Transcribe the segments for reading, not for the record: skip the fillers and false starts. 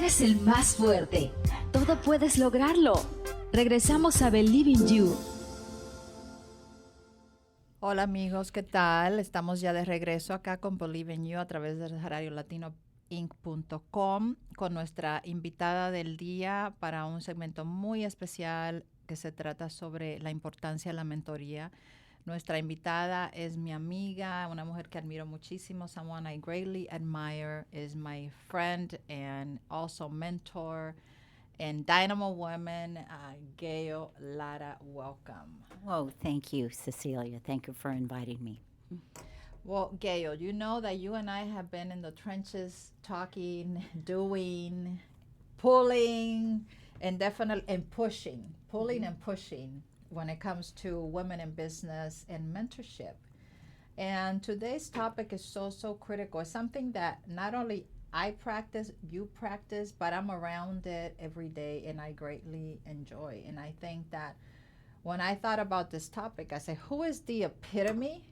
eres el más fuerte. Todo puedes lograrlo. Regresamos a Believe in You. Hola amigos, ¿qué tal? Estamos ya de regreso acá con Believe in You a través de Radio Latino Inc.com con nuestra invitada del día para un segmento muy especial que se trata sobre la importancia de la mentoría. Nuestra invitada es mi amiga, una mujer que admiro muchísimo, someone I greatly admire, is my friend and also mentor and Dynamo Woman, Gail Lara. Welcome. Oh, thank you, Cecilia. Thank you for inviting me. Well, Gail, you know that you and I have been in the trenches talking, doing, pulling, and definitely and pushing, pulling and pushing when it comes to women in business and mentorship. And today's topic is so critical. It's something that not only I practice, you practice, but I'm around it every day and I greatly enjoy. And I think that when I thought about this topic, I said, who is the epitome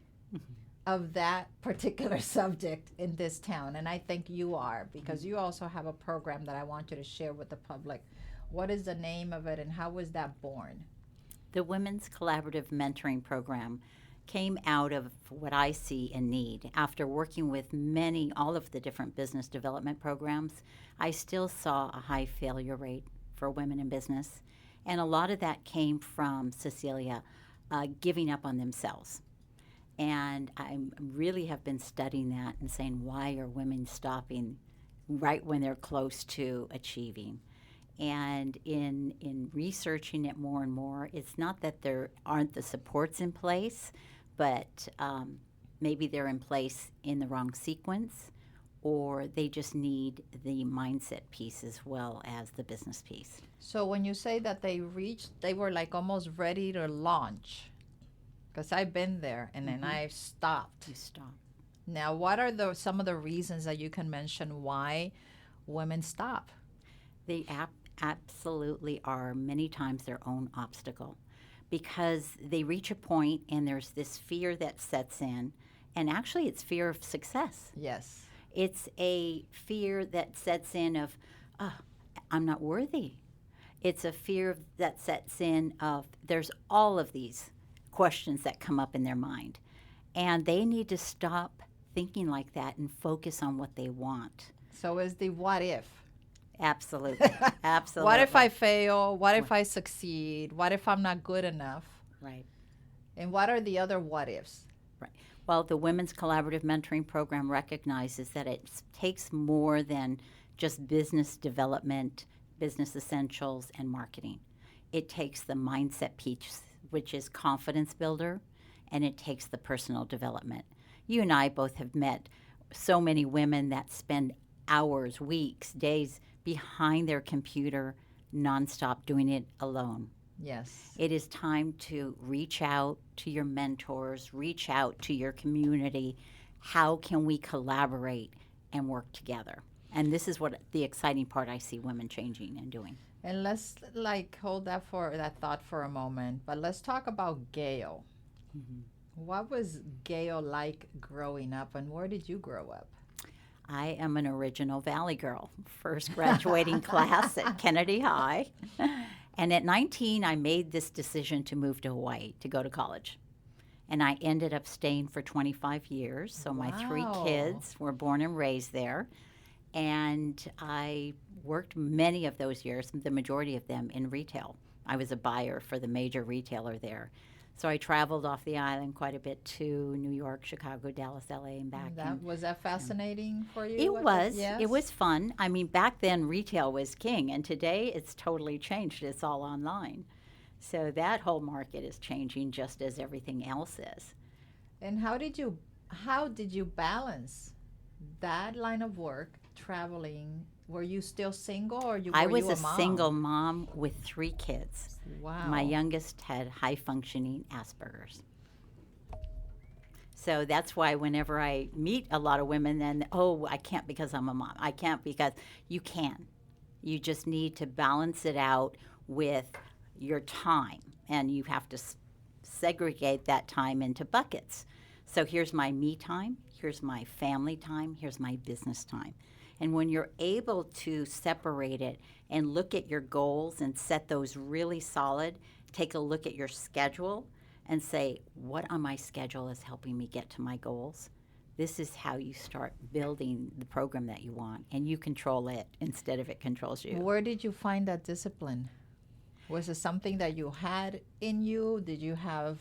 of that particular subject in this town? And I think you are, because you also have a program that I want you to share with the public. What is the name of it and how was that born? The Women's Collaborative Mentoring Program came out of what I see in need. After working with all of the different business development programs, I still saw a high failure rate for women in business. And a lot of that came from Cecilia giving up on themselves. And I really have been studying that and saying, why are women stopping right when they're close to achieving? And in researching it more and more, it's not that there aren't the supports in place, but maybe they're in place in the wrong sequence, or they just need the mindset piece as well as the business piece. So when you say that they were like almost ready to launch, because I've been there and then I've stopped. You stop. Now, what are some of the reasons that you can mention why women stop? They absolutely are many times their own obstacle, because they reach a point and there's this fear that sets in, and actually it's fear of success. Yes. It's a fear that sets in of, I'm not worthy. It's a fear that sets in of, there's all of these questions that come up in their mind, and they need to stop thinking like that and focus on what they want. So is the what if? Absolutely. Absolutely. What if I fail? What if I succeed? What if I'm not good enough? Right. And what are the other what ifs? Right. Well, the Women's Collaborative Mentoring Program recognizes that it takes more than just business development, business essentials, and marketing. It takes the mindset piece, which is confidence builder, and it takes the personal development. You and I both have met so many women that spend hours, weeks, days behind their computer nonstop doing it alone. Yes. It is time to reach out to your mentors, reach out to your community. How can we collaborate and work together? And this is what the exciting part I see women changing and doing. And let's hold that thought for a moment. But let's talk about Gail. Mm-hmm. What was Gail like growing up, and where did you grow up? I am an original Valley girl, first graduating class at Kennedy High. And at 19, I made this decision to move to Hawaii to go to college. And I ended up staying for 25 years. So my 3 kids were born and raised there. And I worked many of those years, the majority of them, in retail. I was a buyer for the major retailer there. So I traveled off the island quite a bit to New York, Chicago, Dallas, LA, and back. Was that fascinating for you? It was. Yes? It was fun. I mean, back then retail was king, and today it's totally changed. It's all online. So that whole market is changing just as everything else is. And how did you balance that line of work, traveling? Were you still single, or were you a mom? I was a single mom with 3 kids. Wow. My youngest had high-functioning Asperger's. So that's why whenever I meet a lot of women, then, I can't because I'm a mom. I can't because you can. You just need to balance it out with your time, and you have to segregate that time into buckets. So here's my me time, here's my family time, here's my business time. And when you're able to separate it and look at your goals and set those really solid, take a look at your schedule and say, what on my schedule is helping me get to my goals? This is how you start building the program that you want, and you control it instead of it controls you. Where did you find that discipline? Was it something that you had in you? Did you have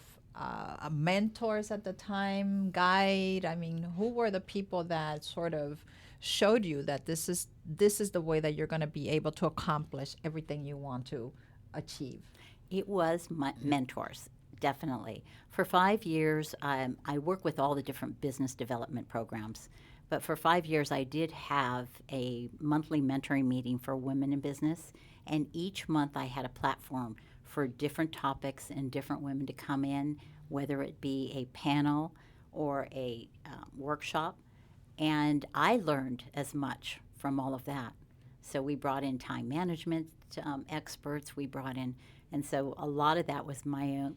mentors at the time, guide? I mean, who were the people that sort of showed you that this is the way that you're going to be able to accomplish everything you want to achieve? It was my mentors, definitely. For 5 years, I work with all the different business development programs. But for 5 years, I did have a monthly mentoring meeting for women in business. And each month, I had a platform for different topics and different women to come in, whether it be a panel or a workshop. And I learned as much from all of that. So we brought in time management experts. We brought in, and so a lot of that was my own,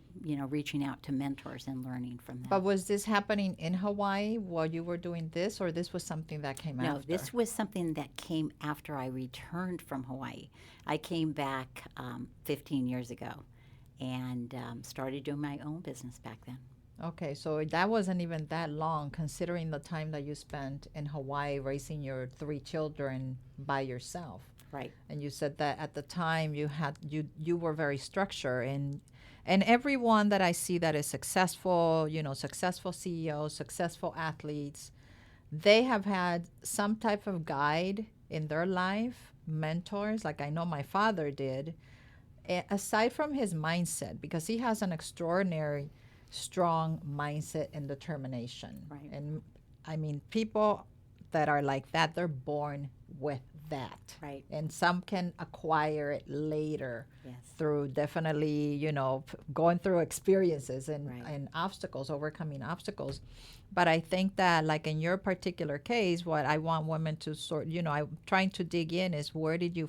reaching out to mentors and learning from them. But was this happening in Hawaii while you were doing this, or this was something that came after? No, this was something that came after I returned from Hawaii. I came back 15 years ago and started doing my own business back then. Okay, so that wasn't even that long, considering the time that you spent in Hawaii raising your 3 children by yourself. Right. And you said that at the time you were very structured, and everyone that I see that is successful, successful CEOs, successful athletes, they have had some type of guide in their life, mentors, like I know my father did, aside from his mindset, because he has an extraordinary strong mindset and determination. Right. And I mean, people that are like that, they're born with that. Right. And some can acquire it later. Yes. Through definitely, going through experiences and, Right. and obstacles, overcoming obstacles. But I think that, like in your particular case, what I want women to I'm trying to dig in is, where did you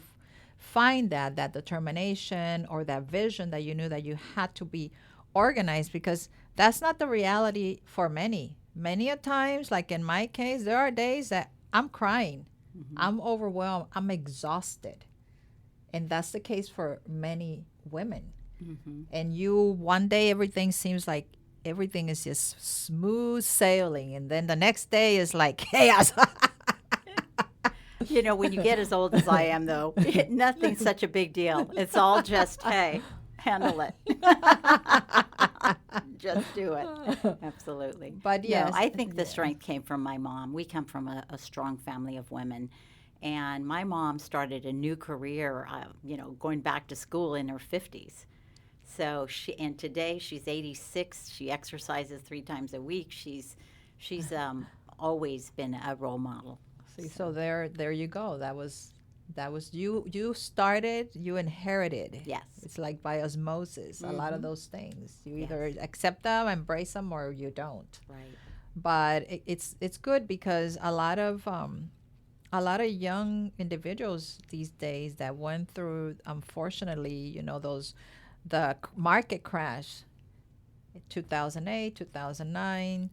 find that determination or that vision that you knew that you had to be organized? Because that's not the reality for many. Many a times, like in my case, there are days that I'm crying. Mm-hmm. I'm overwhelmed. I'm exhausted. And that's the case for many women. Mm-hmm. And one day everything seems like everything is just smooth sailing. And then the next day is like chaos. When you get as old as I am, though, nothing's such a big deal. It's all just, hey, handle it. Just do it. Absolutely. But yes. No, I think the strength came from my mom. We come from a strong family of women. And my mom started a new career, going back to school in her 50s. So today she's 86. She exercises 3 times a week. She's always been a role model. See, so there you go. That was you started, you inherited. Yes. It's like by osmosis, a lot of those things. You Yes. either accept them, embrace them, or you don't. Right. But it's good, because a lot of young individuals these days that went through, unfortunately, the market crash, 2008, 2009,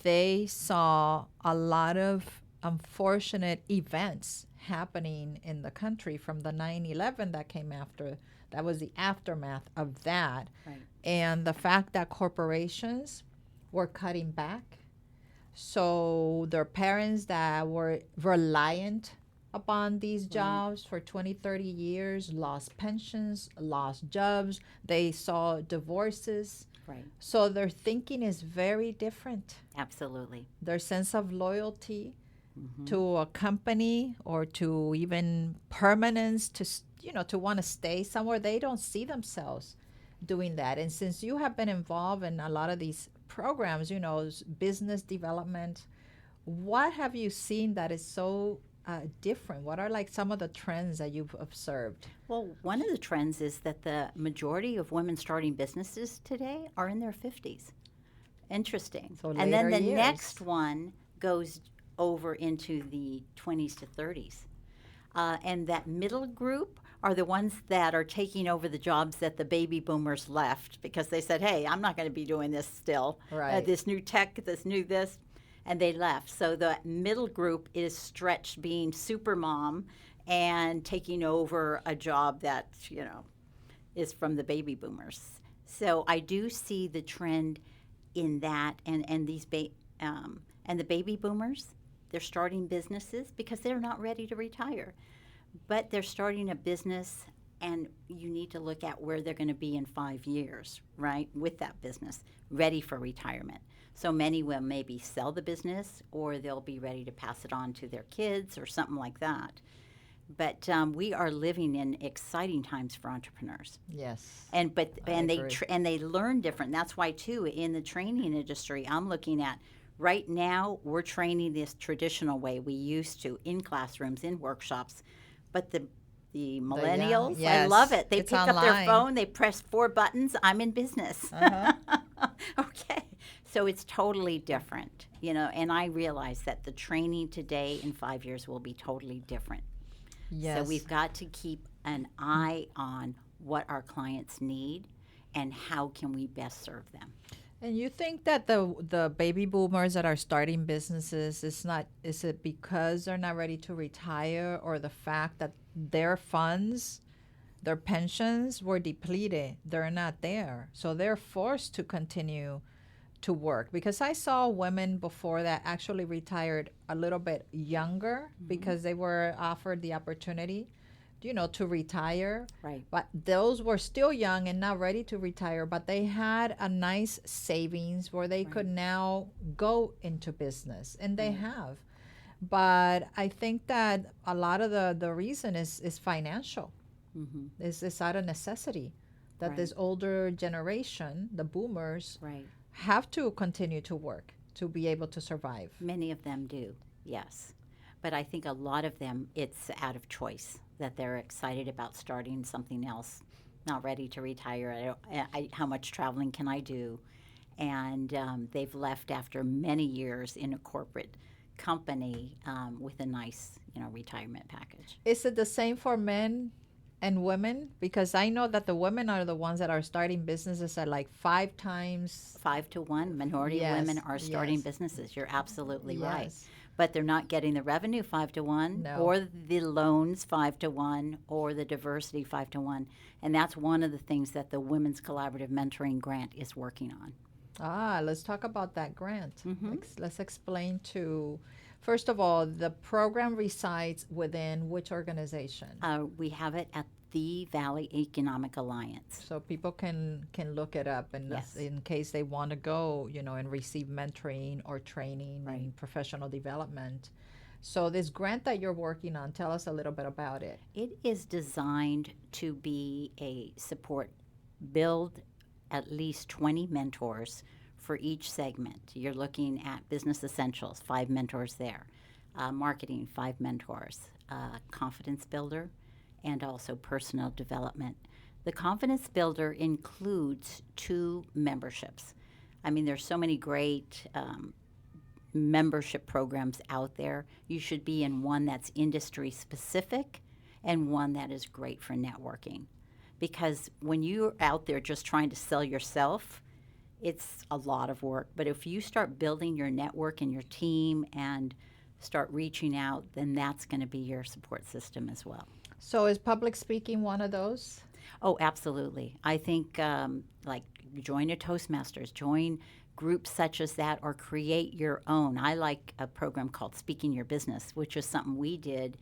they saw a lot of unfortunate events happening in the country from the 9/11 that came after. That was the aftermath of that. Right. And the fact that corporations were cutting back. So their parents that were reliant upon these jobs for 20, 30 years lost pensions, lost jobs. They saw divorces. Right. So their thinking is very different. Absolutely. Their sense of loyalty to a company, or to even permanence, to want to stay somewhere, they don't see themselves doing that. And since you have been involved in a lot of these programs, business development, what have you seen that is so different? What are like some of the trends that you've observed? Well, one of the trends is that the majority of women starting businesses today are in their 50s. Interesting. So and then later the years. next one goes over into the 20s to 30s. And that middle group are the ones that are taking over the jobs that the baby boomers left, because they said, hey, I'm not going to be doing this still. Right. This new tech, this new this. and they left. So the middle group is stretched being super mom and taking over a job that, is from the baby boomers. So I do see the trend in that, and these and the baby boomers, they're starting businesses because they're not ready to retire, but they're starting a business, and you need to look at where they're going to be in 5 years, right, with that business, ready for retirement. So many will maybe sell the business, or they'll be ready to pass it on to their kids or something like that. But we are living in exciting times for entrepreneurs. Yes. And agree. they learn different. That's why too in the training industry, I'm looking at right now we're training this traditional way we used to in classrooms, in workshops, but the millennials, I yes. love it. They It's pick up their online. phone, they press 4 buttons. I'm in business. Uh-huh. Okay, so it's totally different, And I realize that the training today in 5 years will be totally different. Yes. So we've got to keep an eye on what our clients need and how can we best serve them. And you think that the baby boomers that are starting businesses is it because they're not ready to retire, or the fact that their funds, their pensions were depleted, they're not there, so they're forced to continue to work? Because I saw women before that actually retired a little bit younger because they were offered the opportunity, to retire. Right. But those were still young and not ready to retire, but they had a nice savings where they could now go into business, and they have. But I think that a lot of the reason is financial. It's out of necessity that this older generation, the boomers, have to continue to work to be able to survive. Many of them do, yes. But I think a lot of them, it's out of choice, that they're excited about starting something else, not ready to retire. How much traveling can I do? And they've left after many years in a corporate company with a nice, retirement package. Is it the same for men and women? Because I know that the women are the ones that are starting businesses at like 5 times. 5 to 1, minority of women are starting businesses. You're absolutely right. But they're not getting the revenue 5 to 1, or the loans 5 to 1, or the diversity 5 to 1. And that's one of the things that the Women's Collaborative Mentoring Grant is working on. Let's talk about that grant. Let's explain first of all, the program resides within which organization? We have it at the Valley Economic Alliance. So people can look it up, and in case they want to go, and receive mentoring or training and professional development. So this grant that you're working on, tell us a little bit about it. It is designed to be a support, build at least 20 mentors for each segment. You're looking at business essentials, 5 mentors there, marketing, 5 mentors, confidence builder, and also personal development. The confidence builder includes 2 memberships. I mean, there's so many great membership programs out there. You should be in one that's industry specific and one that is great for networking. Because when you're out there just trying to sell yourself, it's a lot of work. But if you start building your network and your team and start reaching out, then that's going to be your support system as well. So is public speaking one of those? Oh, absolutely. I think like join a Toastmasters, join groups such as that, or create your own. I like a program called Speaking Your Business, which is something we did,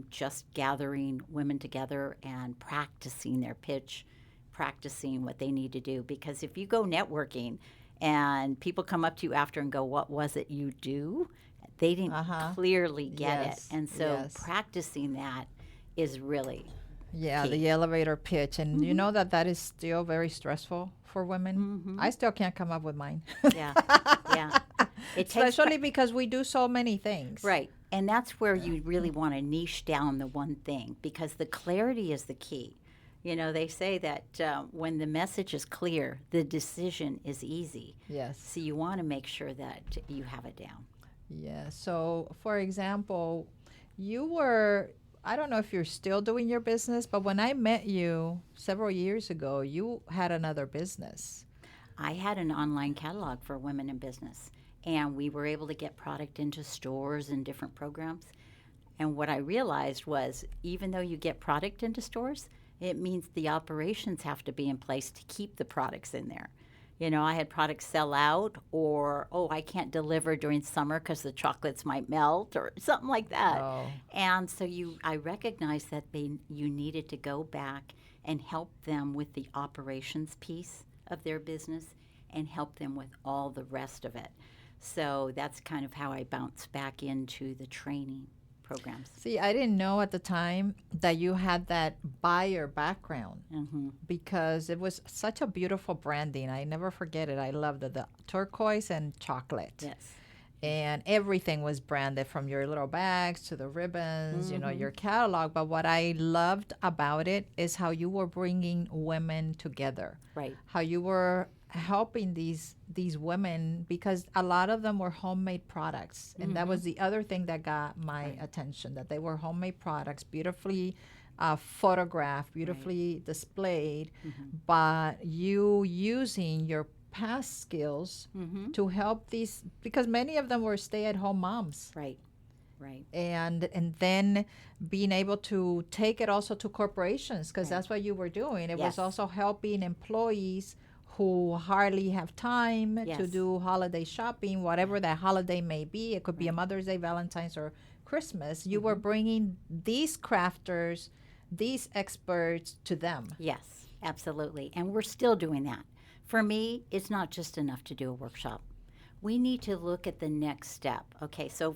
just gathering women together and practicing their pitch, practicing what they need to do. Because if you go networking and people come up to you after and go, "What was it you do?" They didn't clearly get it. And so practicing that is really key. The elevator pitch. And you know that is still very stressful for women. I still can't come up with mine. Yeah. Especially because we do so many things. Right. And that's where you really want to niche down the one thing, because the clarity is the key. They say that when the message is clear, the decision is easy. Yes. So you want to make sure that you have it down. Yeah. So, for example, I don't know if you're still doing your business, but when I met you several years ago, you had another business. I had an online catalog for women in business. and we were able to get product into stores and different programs. And what I realized was, even though you get product into stores, it means the operations have to be in place to keep the products in there. You know, I had products sell out, or, oh, I can't deliver during summer because the chocolates might melt, or something like that. Oh. And so I recognized that you needed to go back and help them with the operations piece of their business and help them with all the rest of it. So that's kind of how I bounced back into the training programs. See, I didn't know at the time that you had that buyer background because it was such a beautiful branding. I never forget it. I loved it. The turquoise and chocolate. Yes. And everything was branded, from your little bags to the ribbons, you know, your catalog. But what I loved about it is how you were bringing women together. Right. How you were helping these women, because a lot of them were homemade products, and that was the other thing that got my attention, that they were homemade products, beautifully photographed, beautifully displayed, but you using your past skills to help these, because many of them were stay-at-home moms. Right. And then being able to take it also to corporations, because that's what you were doing. It was also helping employees who hardly have time to do holiday shopping, whatever that holiday may be. It could be a Mother's Day, Valentine's, or Christmas. You were bringing these crafters, these experts to them. Yes, absolutely. And we're still doing that. For me, it's not just enough to do a workshop. We need to look at the next step. Okay, so,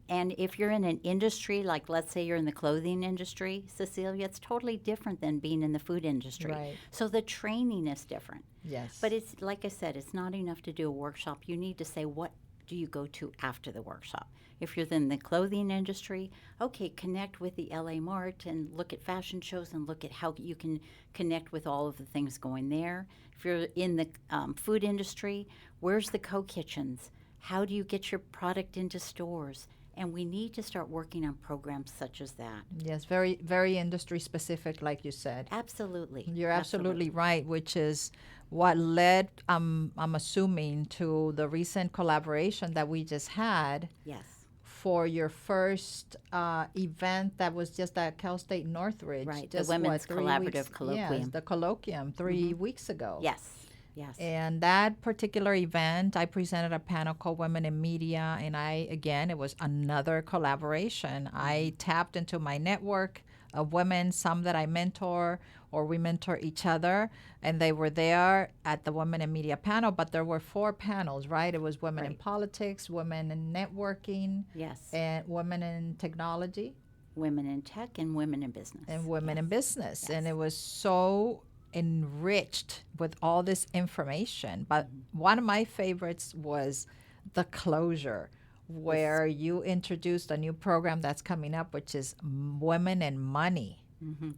and if you're in an industry, like let's say you're in the clothing industry, Cecilia, it's totally different than being in the food industry. Right. So the training is different. Yes. But it's, like I said, it's not enough to do a workshop. You need to say, what do you go to after the workshop? If you're in the clothing industry, okay, connect with the LA Mart and look at fashion shows and look at how you can connect with all of the things going there. If you're in the food industry, where's the co-kitchens? How do you get your product into stores? And we need to start working on programs such as that. Yes, very, very industry specific, like you said. Absolutely. You're absolutely right, which is what led, I'm assuming, to the recent collaboration that we just had. Yes. For your first event that was just at Cal State Northridge. Right, just, the Women's Collaborative Yes, Colloquium. the colloquium 3 weeks ago. Yes. Yes. And that particular event, I presented a panel called Women in Media, and it was another collaboration. I tapped into my network of women, some that I mentor or we mentor each other, and they were there at the Women in Media panel, but there were 4 panels, right? It was women in politics, women in networking, Yes. and women in technology. Women in tech and women in business. And women in business. Yes. And it was so enriched with all this information. But one of my favorites was the closure, where you introduced a new program that's coming up, which is Women and Money.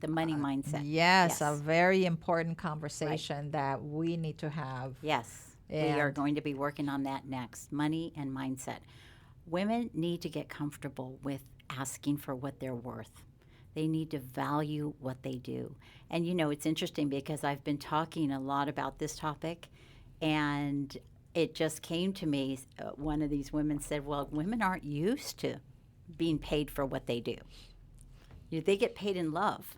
The money mindset. Yes, a very important conversation that we need to have. Yes. We And- are going to be working on that next. Money and mindset. Women need to get comfortable with asking for what they're worth. They need to value what they do. And you know, it's interesting because I've been talking a lot about this topic, and it just came to me. One of these women said, well, women aren't used to being paid for what they do. They get paid in love,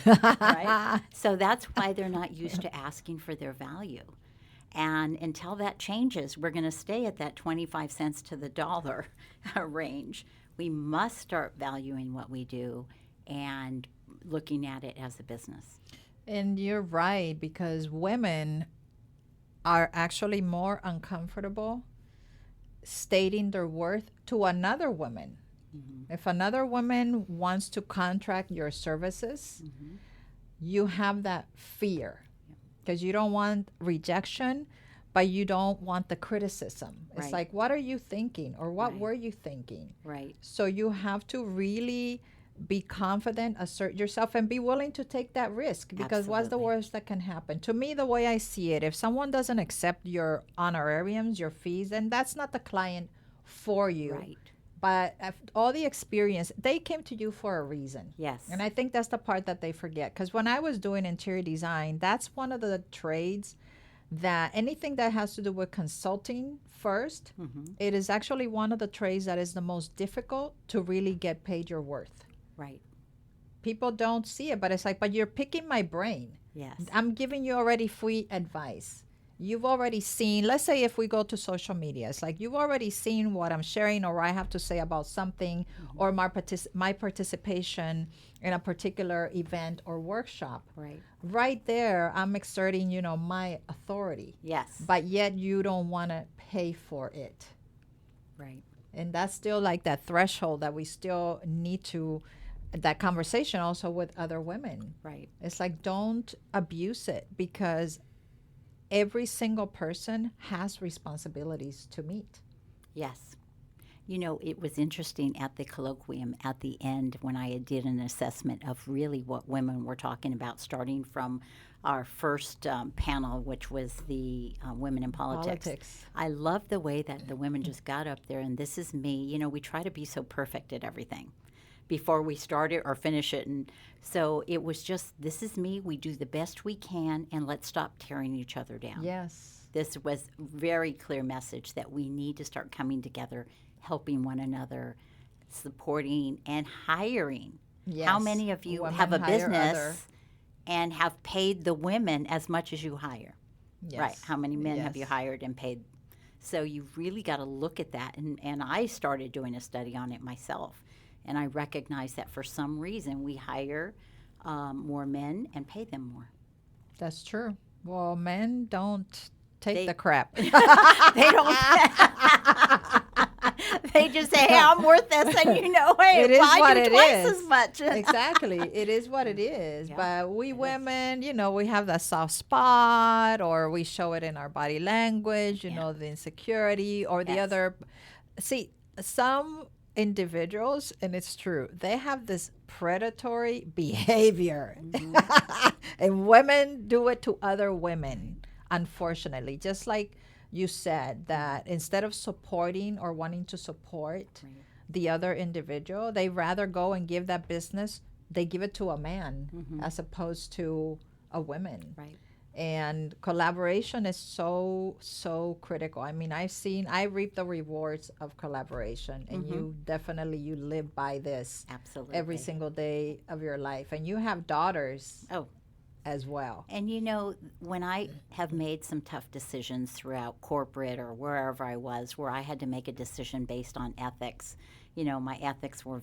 right? So that's why they're not used to asking for their value. And until that changes, we're going to stay at that 25 cents to the dollar range. We must start valuing what we do and looking at it as a business. And you're right, because women are actually more uncomfortable stating their worth to another woman. If another woman wants to contract your services, you have that fear because you don't want rejection, but you don't want the criticism. It's Right. like, what are you thinking? Or what Right. were you thinking? Right. So you have to really be confident, assert yourself, and be willing to take that risk, because what's the Absolutely. worst that can happen? To me, the way I see it, if someone doesn't accept your honorariums, your fees, then that's not the client for you. Right. But all the experience, they came to you for a reason. Yes. And I think that's the part that they forget. Because when I was doing interior design, that's one of the trades that anything that has to do with consulting first, it is actually one of the trades that is the most difficult to really get paid your worth. Right. People don't see it, but it's like, but you're picking my brain. Yes. I'm giving you already free advice. You've already seen, let's say if we go to social media, it's like you've already seen what I'm sharing or I have to say about something or my participation in a particular event or workshop. Right. Right there, I'm exerting, my authority. Yes. But yet you don't want to pay for it. Right. And that's still like that threshold that we still need to, that conversation also with other women. Right. It's like, don't abuse it because every single person has responsibilities to meet. Yes. It was interesting at the colloquium at the end when I did an assessment of really what women were talking about, starting from our first panel, which was the women in politics. I love the way that the women just got up there, and this is me. We try to be so perfect at everything before we start it or finish it. And so it was just, this is me. We do the best we can, and let's stop tearing each other down. Yes. This was a very clear message that we need to start coming together, helping one another, supporting, and hiring. Yes. How many of you Women have a hire business and have paid the women as much as you hire? Yes. Right. How many men have you Yes. hired and paid? So you've really got to look at that. And I started doing a study on it myself. And I recognize that for some reason we hire more men and pay them more. That's true. Well, men don't take the crap. They don't. They just say, "Hey, I'm worth this," and hey, It is I what do it twice is. as much. Exactly. It is what it is. Yeah, But we women, we have that soft spot or we show it in our body language, the insecurity or the Yes. other. See, some individuals, and it's true, they have this predatory behavior. And women do it to other women, unfortunately. Just like you said, that instead of supporting or wanting to support the other individual, they rather go and give that business, they give it to a man as opposed to a woman. Right. And collaboration is so, so critical. I mean, I reap the rewards of collaboration, and you live by this Absolutely. every single day of your life. And you have daughters as well. And when I have made some tough decisions throughout corporate or wherever I was, where I had to make a decision based on ethics, my ethics were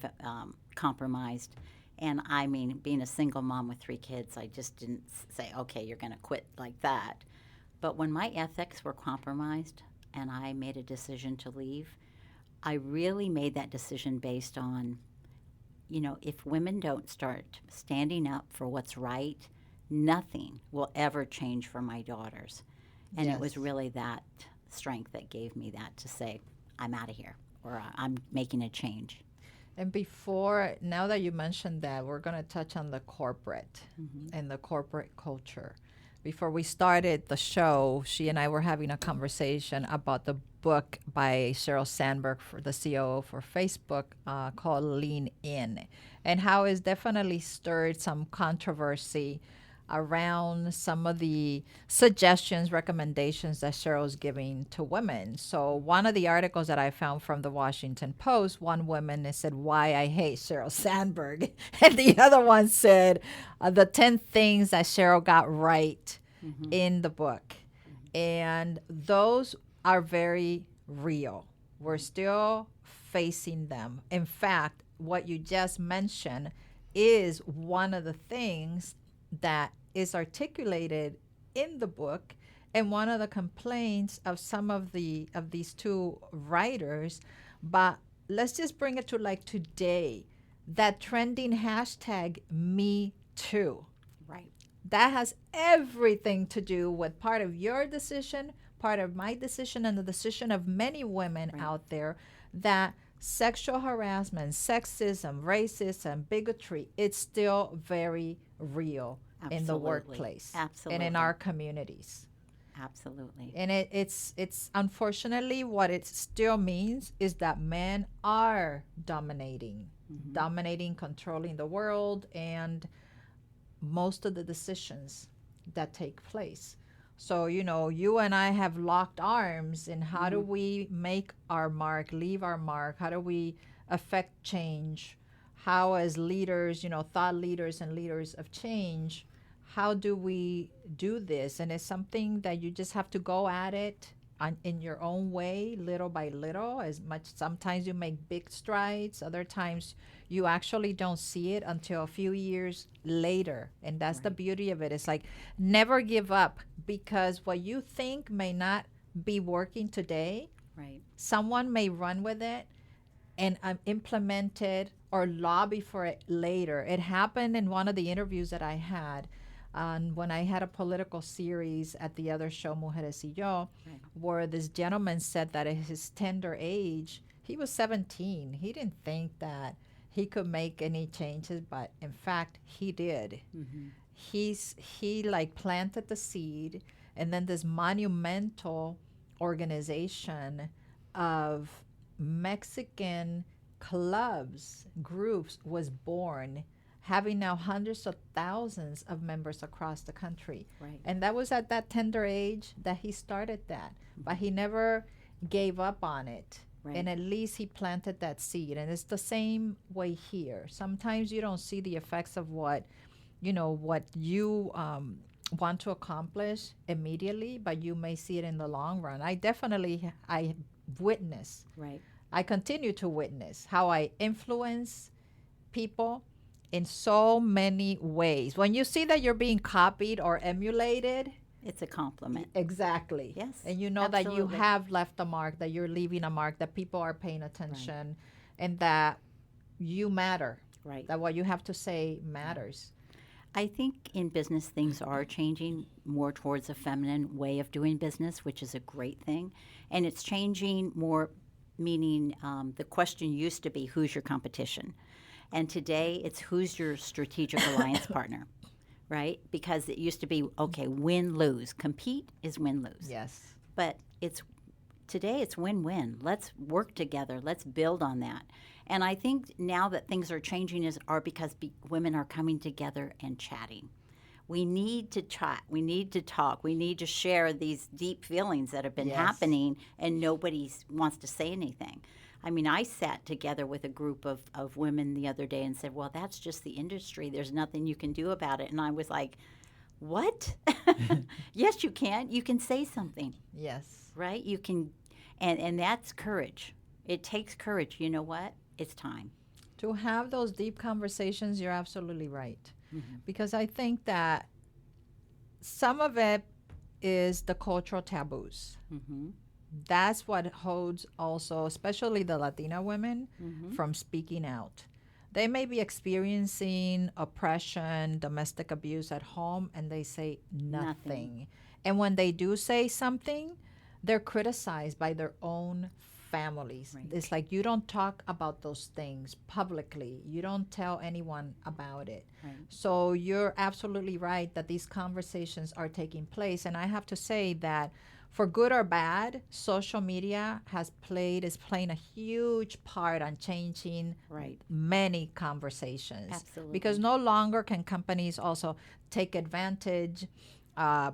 compromised. And I mean, being a single mom with 3 kids, I just didn't say, okay, you're going to quit like that. But when my ethics were compromised and I made a decision to leave, I really made that decision based on, if women don't start standing up for what's right, nothing will ever change for my daughters. And it was really that strength that gave me that to say, I'm out of here, or I'm making a change. And now that you mentioned that, we're going to touch on the corporate and the corporate culture. Before we started the show, she and I were having a conversation about the book by Sheryl Sandberg, for the COO for Facebook, called Lean In, and how it's definitely stirred some controversy around some of the suggestions, recommendations that Cheryl's giving to women. So one of the articles that I found from the Washington Post, one woman said, "Why I hate Sheryl Sandberg." And the other one said, the 10 things that Sheryl got right in the book. And those are very real. We're still facing them. In fact, what you just mentioned is one of the things that is articulated in the book, and one of the complaints of some of these 2 writers. But let's just bring it to like today, that trending hashtag Me Too. Right. That has everything to do with part of your decision, part of my decision, and the decision of many women out there, that sexual harassment, sexism, racism, bigotry, it's still very real in the workplace. Absolutely. And in our communities. Absolutely. And it's unfortunately, what it still means is that men are dominating, controlling the world and most of the decisions that take place. So, you and I have locked arms in how do we make our mark, leave our mark? How do we affect change? How, as leaders, thought leaders and leaders of change, how do we do this? And it's something that you just have to go at it in your own way, little by little. As much, sometimes you make big strides, other times you actually don't see it until a few years later. And that's the beauty of it. It's like never give up, because what you think may not be working today, Right. someone may run with it and implement it or lobby for it later. It happened in one of the interviews that I had when I had a political series at the other show, Mujeres y Yo, Right. where this gentleman said that at his tender age, he was 17. He didn't think that he could make any changes, but in fact, he did. Mm-hmm. He like planted the seed, and then this monumental organization of Mexican clubs, groups was born, having now hundreds of thousands of members across the country. Right. And that was at that tender age that he started that. But he never gave up on it. Right. And at least he planted that seed. And it's the same way here. Sometimes you don't see the effects of what you want to accomplish immediately, but you may see it in the long run. I witness. Right. I continue to witness how I influence people in so many ways. When you see that you're being copied or emulated, It's a compliment. exactly. Yes, And you know that you absolutely. have left a mark, that you're leaving a mark, that people are paying attention, and that you matter, Right. that what you have to say matters. I think in business things are changing more towards a feminine way of doing business, which is a great thing. And it's changing more, meaning the question used to be, who's your competition? And today it's who's your strategic alliance partner, right? Because it used to be, okay, win, lose. Compete is win, lose. Yes. But today it's win-win. Let's work together. Let's build on that. And I think now that things are changing are because women are coming together and chatting. We need to chat. We need to talk. We need to share these deep feelings that have been Yes. happening, and nobody wants to say anything. I mean, I sat together with a group of women the other day and said, well, that's just the industry. There's nothing you can do about it. And I was like, what? Yes, you can. You can say something, Yes. right? You can, and that's courage. It takes courage. You know what? It's time. To have those deep conversations, you're absolutely right. Mm-hmm. Because I think that some of it is the cultural taboos. Mm-hmm. That's what holds also, especially the Latina women, Mm-hmm. from speaking out. They may be experiencing oppression, domestic abuse at home, and they say nothing. And when they do say something, they're criticized by their own families. Right. It's like you don't talk about those things publicly. You don't tell anyone about it. Right. So you're absolutely right that these conversations are taking place. And I have to say that for good or bad, social media is playing a huge part on changing Right. many conversations. Absolutely. Because no longer can companies also take advantage,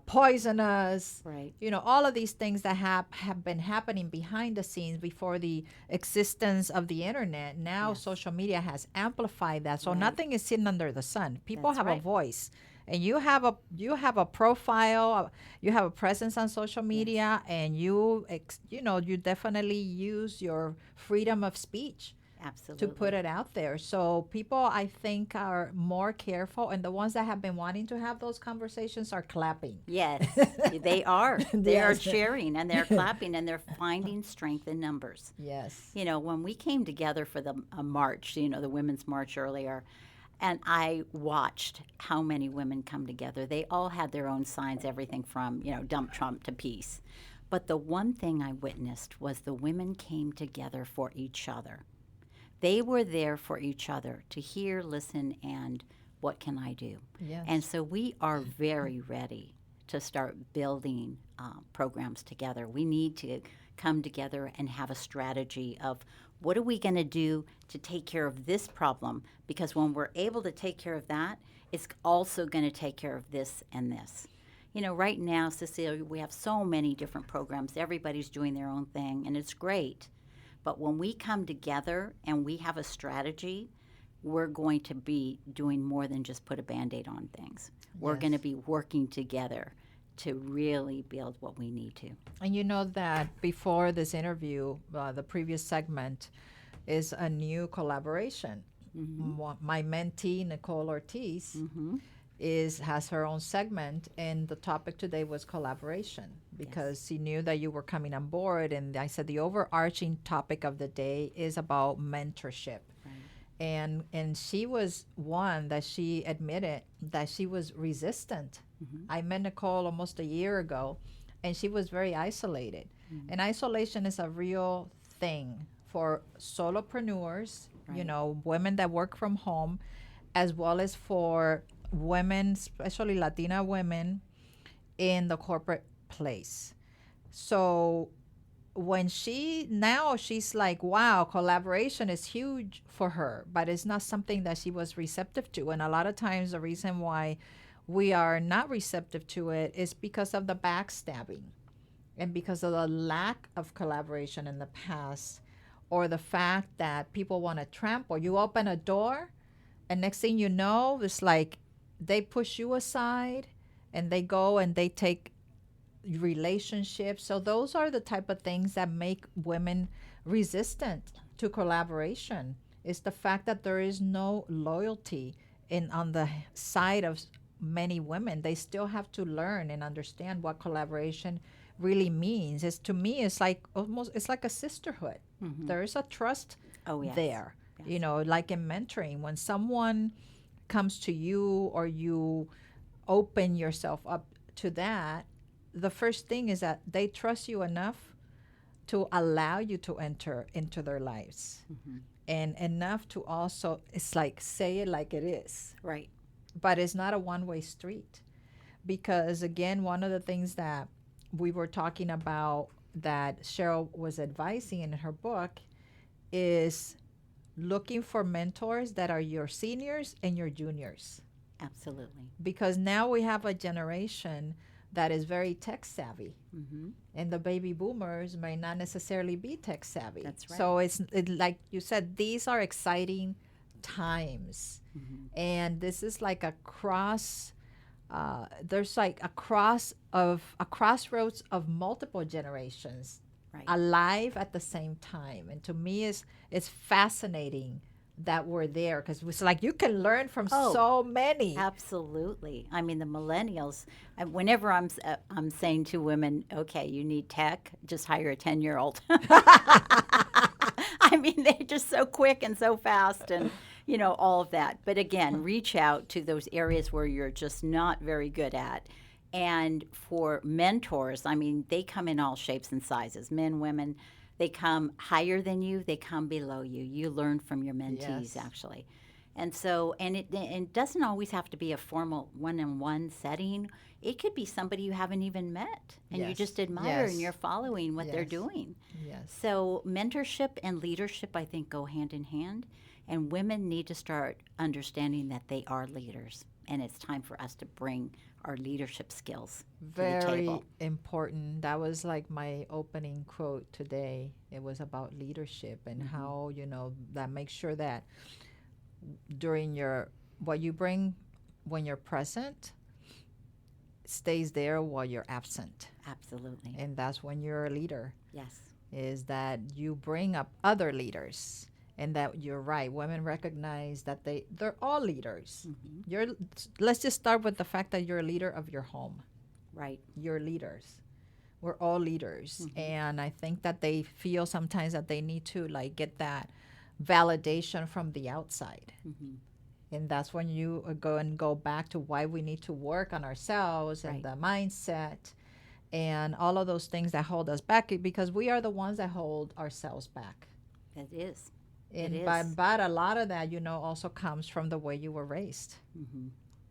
poison us, Right. all of these things that have been happening behind the scenes before the existence of the internet. Now Yes. social media has amplified that. So Right. nothing is hidden under the sun. People That's have a right. voice. And you have a profile, you have a presence on social media, and you definitely use your freedom of speech Absolutely. to put it out there. So people, I think, are more careful, and the ones that have been wanting to have those conversations are clapping. Yes, they are. They are Yes. sharing and they're clapping and they're finding strength in numbers. Yes. You know, when we came together for the march, the Women's March earlier, and I watched how many women come together. They all had their own signs, everything from, dump Trump to peace. But the one thing I witnessed was the women came together for each other. They were there for each other to hear, listen, and what can I do? Yes. And so we are very ready to start building programs together. We need to come together and have a strategy of what are we going to do to take care of this problem? Because when we're able to take care of that, it's also going to take care of this and this. You know, right now, Cecilia, we have so many different programs. Everybody's doing their own thing, and it's great. But when we come together and we have a strategy, we're going to be doing more than just put a Band-Aid on things. We're Yes. going to be working together to really build what we need to. And you know that before this interview, the previous segment is a new collaboration. My mentee, Nicole Ortiz, has her own segment, and the topic today was collaboration because she knew that you were coming on board. And I said the overarching topic of the day is about mentorship. And she was one that she admitted that she was resistant. I met Nicole almost a year ago, and she was very isolated. And isolation is a real thing for solopreneurs, you know, women that work from home, as well as for women, especially Latina women, in the corporate place. So when she's like, wow, collaboration is huge for her, but it's not something that she was receptive to. And a lot of times the reason why we are not receptive to it is because of the backstabbing and because of the lack of collaboration in the past, or the fact that people want to trample. You open a door, and next thing you know, it's like they push you aside and they go and they take relationships. So those are the type of things that make women resistant to collaboration. It's the fact that there is no loyalty on the side of many women. They still have to learn and understand what collaboration really means. To me, it's like a sisterhood. There is a trust there. Yes. You know, like in mentoring, when someone comes to you or you open yourself up to that, the first thing is that they trust you enough to allow you to enter into their lives, and enough to also, it's like, say it like it is. Right. But it's not a one-way street, because again, one of the things that we were talking about that Cheryl was advising in her book is looking for mentors that are your seniors and your juniors. Absolutely. Because now we have a generation that is very tech savvy, and the baby boomers may not necessarily be tech savvy. That's right. So it's like you said, these are exciting times, and this is like a cross. There's like a crossroads of multiple generations alive at the same time, and to me, it's fascinating that we're there, because it's like you can learn from so many. Absolutely. I mean, the millennials, whenever I'm saying to women, okay, you need tech, just hire a 10-year-old. I mean, they're just so quick and so fast, and, you know, all of that. But again, reach out to those areas where you're just not very good at. And for mentors, I mean, they come in all shapes and sizes, men, women. They come higher than you. They come below you. You learn from your mentees, actually. And so, and it doesn't always have to be a formal one-on-one setting. It could be somebody you haven't even met, and you just admire, and you're following what they're doing. So mentorship and leadership, I think, go hand in hand. And women need to start understanding that they are leaders. And it's time for us to bring our leadership skills to the table. Very important. That was like my opening quote today. It was about leadership and how, you know, that makes sure that during what you bring when you're present stays there while you're absent. Absolutely. And that's when you're a leader. Yes. Is that you bring up other leaders. And that you're right. Women recognize that they're all leaders. Let's just start with the fact that you're a leader of your home. Right. You're leaders. We're all leaders. And I think that they feel sometimes that they need to like get that validation from the outside. And that's when you go back to why we need to work on ourselves and the mindset and all of those things that hold us back, because we are the ones that hold ourselves back. It is. But a lot of that, you know, also comes from the way you were raised.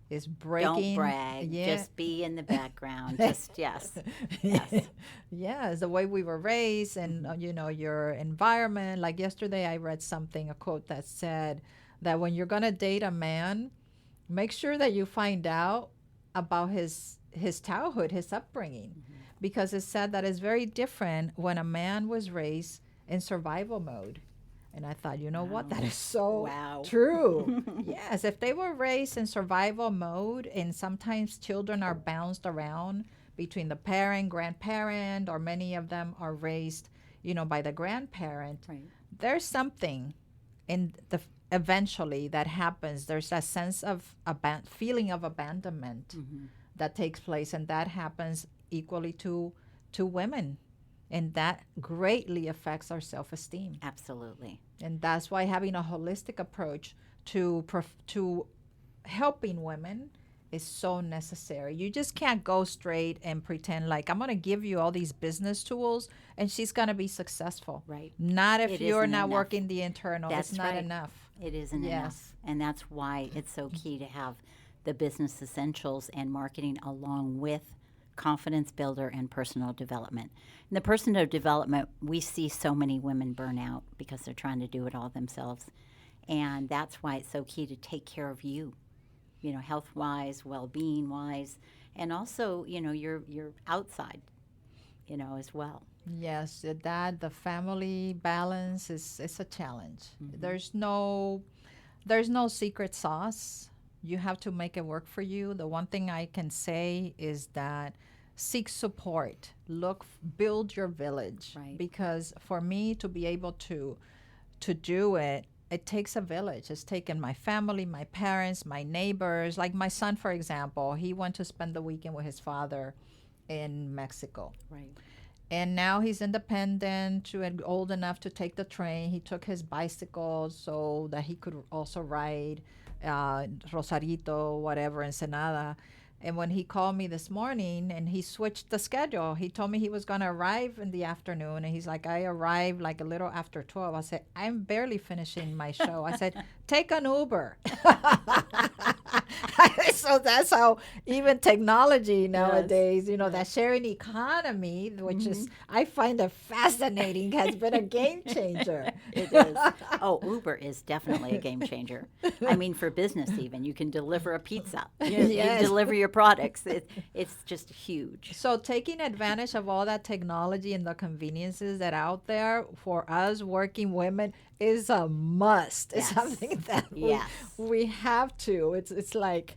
It's breaking. Don't brag. Just be in the background. Yes. It's the way we were raised, and you know, your environment. Like yesterday, I read a quote that said that when you're gonna date a man, make sure that you find out about his his childhood, his upbringing, because it said that it's very different when a man was raised in survival mode. And I thought, you know what? That is so Wow. true. Yes, if they were raised in survival mode, and sometimes children are bounced around between the parent, grandparent, or many of them are raised, by the grandparent. Right. There's something in the eventually that happens. There's a sense of feeling of abandonment that takes place, and that happens equally to women, and that greatly affects our self-esteem. Absolutely. And that's why having a holistic approach to helping women is so necessary. You just can't go straight and pretend like I'm going to give you all these business tools and she's going to be successful. Right. Not if It you're isn't not enough. working the internal. That's it's not right. enough. It isn't Yes. enough. And that's why it's so key to have the business essentials and marketing along with confidence builder and personal development. In the personal development, we see so many women burn out because they're trying to do it all themselves. And that's why it's so key to take care of you, health-wise, well-being-wise, and also, your outside, as well. Yes, the family balance is a challenge. There's no secret sauce. You have to make it work for you. The one thing I can say is that seek support. Build your village. Right. Because for me to be able to do it, it takes a village. It's taken my family, my parents, my neighbors. Like my son, for example, he went to spend the weekend with his father in Mexico. Right. And now he's independent and old enough to take the train. He took his bicycle so that he could also ride Rosarito, whatever, Ensenada. And when he called me this morning and he switched the schedule, he told me he was going to arrive in the afternoon. And he's like, I arrived like a little after 12. I said, I'm barely finishing my show. I said, take an Uber. So that's how even technology nowadays, that sharing economy, which is, I find it fascinating, has been a game changer. It is. Oh, Uber is definitely a game changer. I mean, for business even, you can deliver a pizza. You Yes. deliver your products. It's just huge. So taking advantage of all that technology and the conveniences that are out there for us working women is a must. It's Yes. something that Yes. we have to. It's like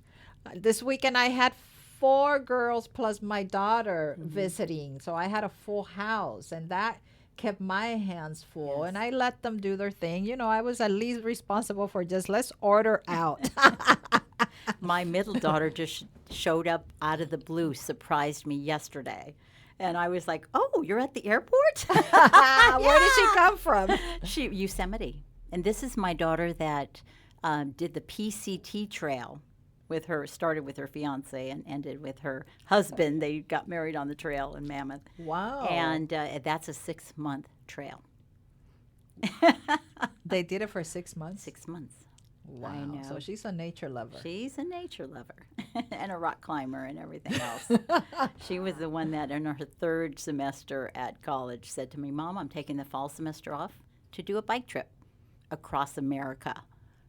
this weekend I had 4 girls plus my daughter visiting. So I had a full house, and that kept my hands full. Yes. And I let them do their thing. I was at least responsible for just let's order out. My middle daughter just showed up out of the blue, surprised me yesterday. And I was like, oh, you're at the airport? Where did she come from? Yosemite. And this is my daughter that did the PCT trail with her, started with her fiance and ended with her husband. They got married on the trail in Mammoth. Wow. And that's a 6-month trail. They did it for 6 months? 6 months. Wow. I know. So she's a nature lover. She's a nature lover and a rock climber and everything else. She was the one that in her 3rd semester at college said to me, Mom, I'm taking the fall semester off to do a bike trip across America.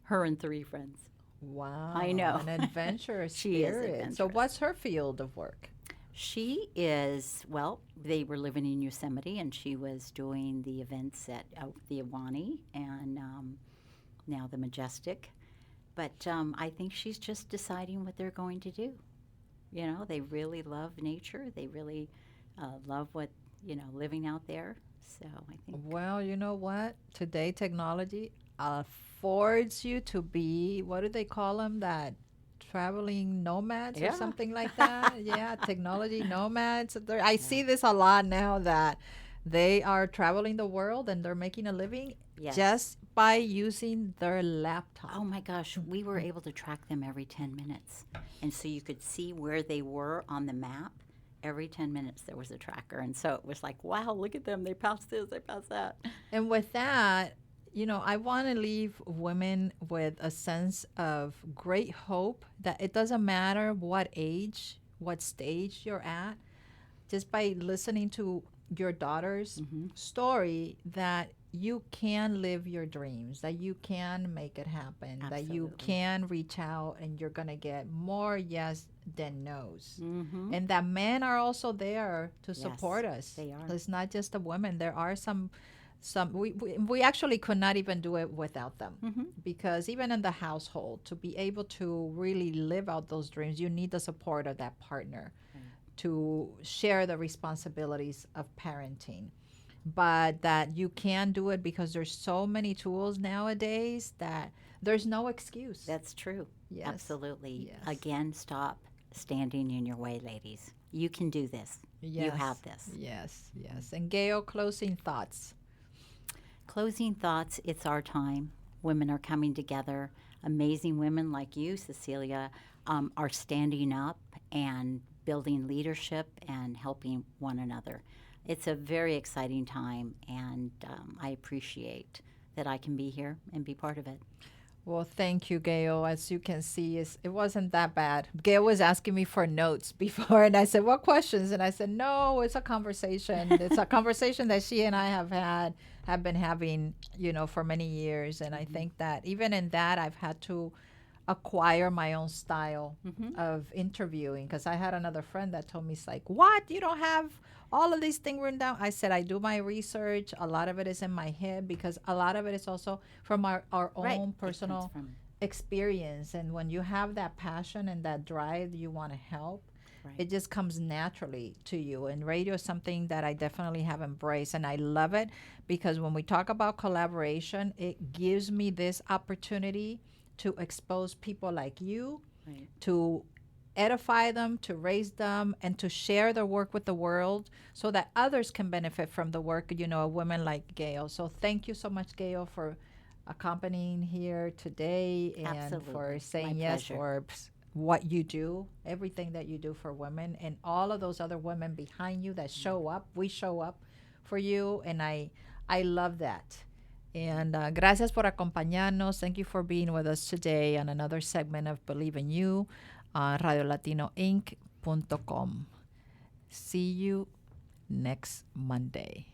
Her and 3 friends. Wow. I know. An adventurous She is spirit. So adventurous. what's her field of work? She is, they were living in Yosemite and she was doing the events at the Awani and now the Majestic. But I think she's just deciding what they're going to do. They really love nature. They really love living out there. So I think. Well, you know what? Today technology affords you to be, what do they call them? That traveling nomads or Yeah. something like that? Yeah, technology nomads. I see this a lot now that they are traveling the world and they're making a living Yes. just by using their laptop. Oh my gosh, we were able to track them every 10 minutes. And so you could see where they were on the map. Every 10 minutes there was a tracker. And so it was like, wow, look at them. They passed this, they passed that. And with that, I want to leave women with a sense of great hope that it doesn't matter what age, what stage you're at, just by listening to your daughter's story, that you can live your dreams, that you can make it happen, that you Absolutely. can reach out and you're going to get more yes than no's. Mm-hmm. And that men are also there to Yes, support us. they are. It's not just the women. There are some we actually could not even do it without them, Mm-hmm. because even in the household, to be able to really live out those dreams, you need the support of that partner Right. to share the responsibilities of parenting. But that you can do it, because there's so many tools nowadays that there's no excuse. That's true. Yes. Absolutely. Yes. Again, stop standing in your way, ladies. You can do this. You Yes. have this. Yes, yes. And Gail, closing thoughts. Closing thoughts, it's our time. Women are coming together. Amazing women like you, Cecilia, are standing up and building leadership and helping one another. It's a very exciting time, and I appreciate that I can be here and be part of it. Well, thank you, Gail. As you can see, it wasn't that bad. Gail was asking me for notes before, and I said, "What questions?" And I said, "No, it's a conversation. It's a conversation that she and I have been having, for many years." And I think that even in that, I've had to acquire my own style of interviewing, because I had another friend that told me, it's like, "What? You don't have all of these things written down?" I said, "I do my research. A lot of it is in my head, because a lot of it is also from our Right. own It personal comes from- experience." And when you have that passion and that drive, you want to help, Right. it just comes naturally to you. And radio is something that I definitely have embraced, and I love it, because when we talk about collaboration, it gives me this opportunity to expose people like you, Right. to edify them, to raise them, and to share their work with the world, so that others can benefit from the work, of women like Gail. So thank you so much, Gail, for accompanying here today, and for Absolutely. saying My yes pleasure. for what you do, everything that you do for women, and all of those other women behind you that show up. We show up for you, and I love that. And gracias por acompañarnos. Thank you for being with us today on another segment of Believe in You on radiolatinoinc.com. See you next Monday.